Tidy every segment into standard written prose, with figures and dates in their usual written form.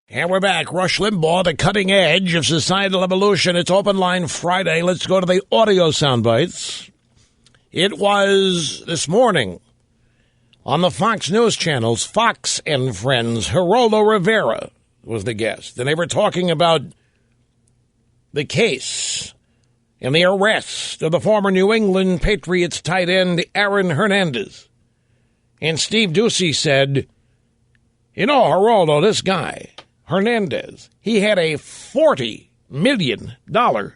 And we're back. Rush Limbaugh, the cutting edge of societal evolution. It's Open Line Friday. Let's go to the audio sound bites. It was this morning on the Fox News channels, Fox and Friends. Geraldo Rivera was the guest. And they were talking about the case and the arrest of the former New England Patriots tight end Aaron Hernandez. And Steve Ducey said, you know, Geraldo, this guy, Hernandez, he had a $40 million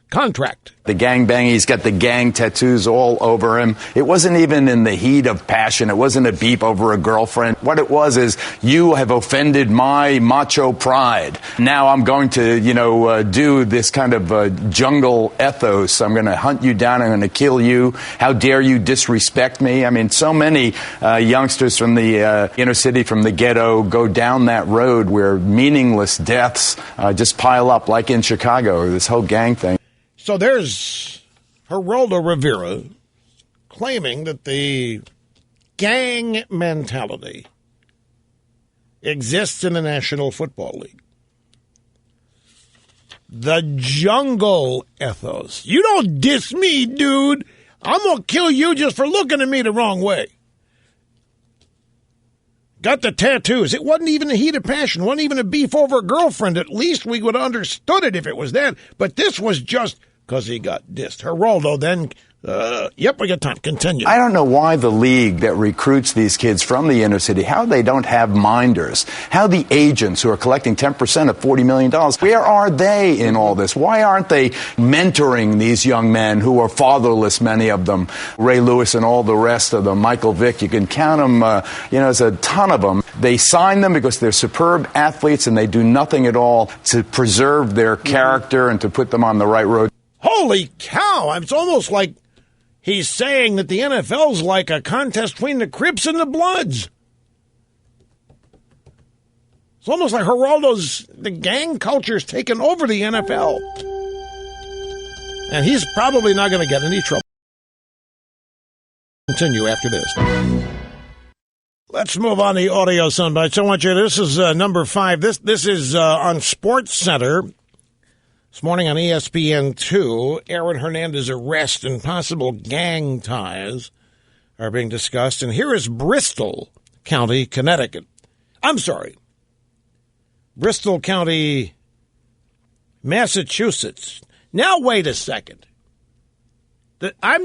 contract. The gangbang, he's got the gang tattoos all over him. It wasn't even in the heat of passion. It wasn't a beef over a girlfriend. What it was is, you have offended my macho pride. Now I'm going to, do this kind of jungle ethos. I'm going to hunt you down. I'm going to kill you. How dare you disrespect me? I mean, so many youngsters from the inner city, from the ghetto, go down that road where meaningless deaths just pile up, like in Chicago, this whole gang thing. So there's Geraldo Rivera claiming that the gang mentality exists in the National Football League. The jungle ethos. You don't diss me, dude. I'm going to kill you just for looking at me the wrong way. Got the tattoos. It wasn't even a heat of passion. It wasn't even a beef over a girlfriend. At least we would have understood it if it was that. But this was just because he got dissed. Geraldo then, we got time. Continue. I don't know why the league that recruits these kids from the inner city, how they don't have minders, how the agents who are collecting 10% of $40 million, where are they in all this? Why aren't they mentoring these young men who are fatherless, many of them? Ray Lewis and all the rest of them, Michael Vick, you can count them, there's a ton of them. They sign them because they're superb athletes and they do nothing at all to preserve their character and to put them on the right road. Holy cow! It's almost like he's saying that the NFL's like a contest between the Crips and the Bloods. It's almost like the gang culture's taken over the NFL. And he's probably not going to get any trouble. Continue after this. Let's move on the audio soundbites. I want you, this is number 5. This is on Sports Center. This morning on ESPN2, Aaron Hernandez's arrest and possible gang ties are being discussed. And here is Bristol County, Connecticut. Bristol County, Massachusetts. Now, wait a second. I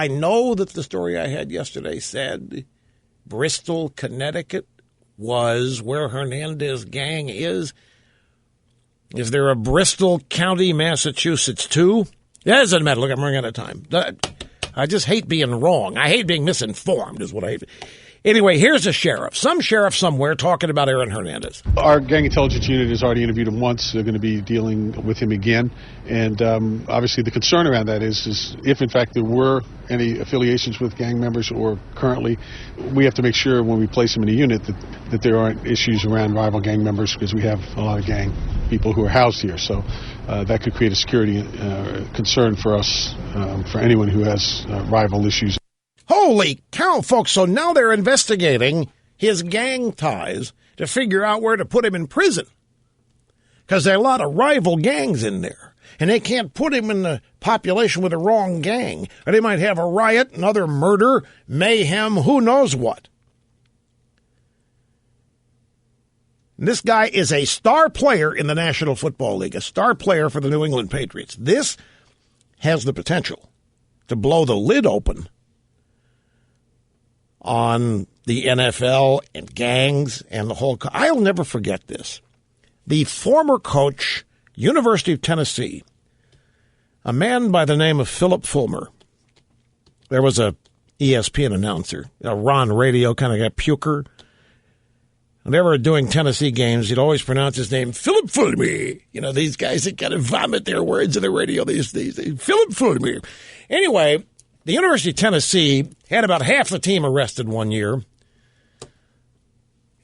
know that the story I had yesterday said Bristol, Connecticut was where Hernandez gang is. Is there a Bristol County, Massachusetts, too? That doesn't matter. Look, I'm running out of time. I just hate being wrong. I hate being misinformed is what I hate. Anyway, here's a sheriff. Some sheriff somewhere talking about Aaron Hernandez. Our gang intelligence unit has already interviewed him once. They're going to be dealing with him again. And obviously the concern around that is if, in fact, there were any affiliations with gang members or currently, we have to make sure when we place him in a unit that there aren't issues around rival gang members because we have a lot of gang people who are housed here. So that could create a security concern for us, for anyone who has rival issues. Holy cow, folks. So now they're investigating his gang ties to figure out where to put him in prison. Because there are a lot of rival gangs in there. And they can't put him in the population with the wrong gang. Or they might have a riot, another murder, mayhem, who knows what. And this guy is a star player in the National Football League, a star player for the New England Patriots. This has the potential to blow the lid open on the NFL and gangs and the whole. I'll never forget this. The former coach, University of Tennessee, a man by the name of Philip Fulmer. There was a ESPN announcer, a Ron Radio kind of guy, puker. Whenever doing Tennessee games, he'd always pronounce his name, Philip Fulmer. You know, these guys that kind of vomit their words in the radio these days. Philip Fulmer. Anyway, the University of Tennessee had about half the team arrested one year.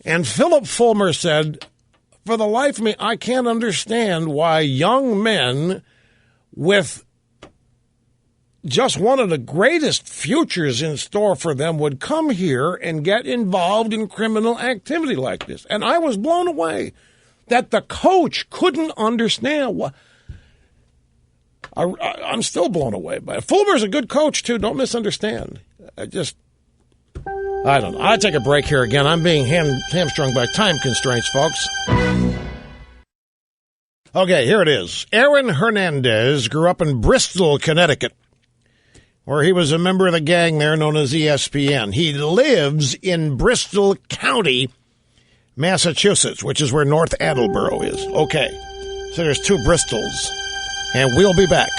And Philip Fulmer said, for the life of me, I can't understand why young men with just one of the greatest futures in store for them would come here and get involved in criminal activity like this. And I was blown away. that the coach couldn't understand. I'm still blown away by it. Fulmer's a good coach, too. Don't misunderstand. I don't know. I'll take a break here again. I'm being hamstrung by time constraints, folks. Okay, here it is. Aaron Hernandez grew up in Bristol, Connecticut, where he was a member of the gang there known as ESPN. He lives in Bristol County, Massachusetts, which is where North Attleboro is. Okay, so there's two Bristols, and we'll be back.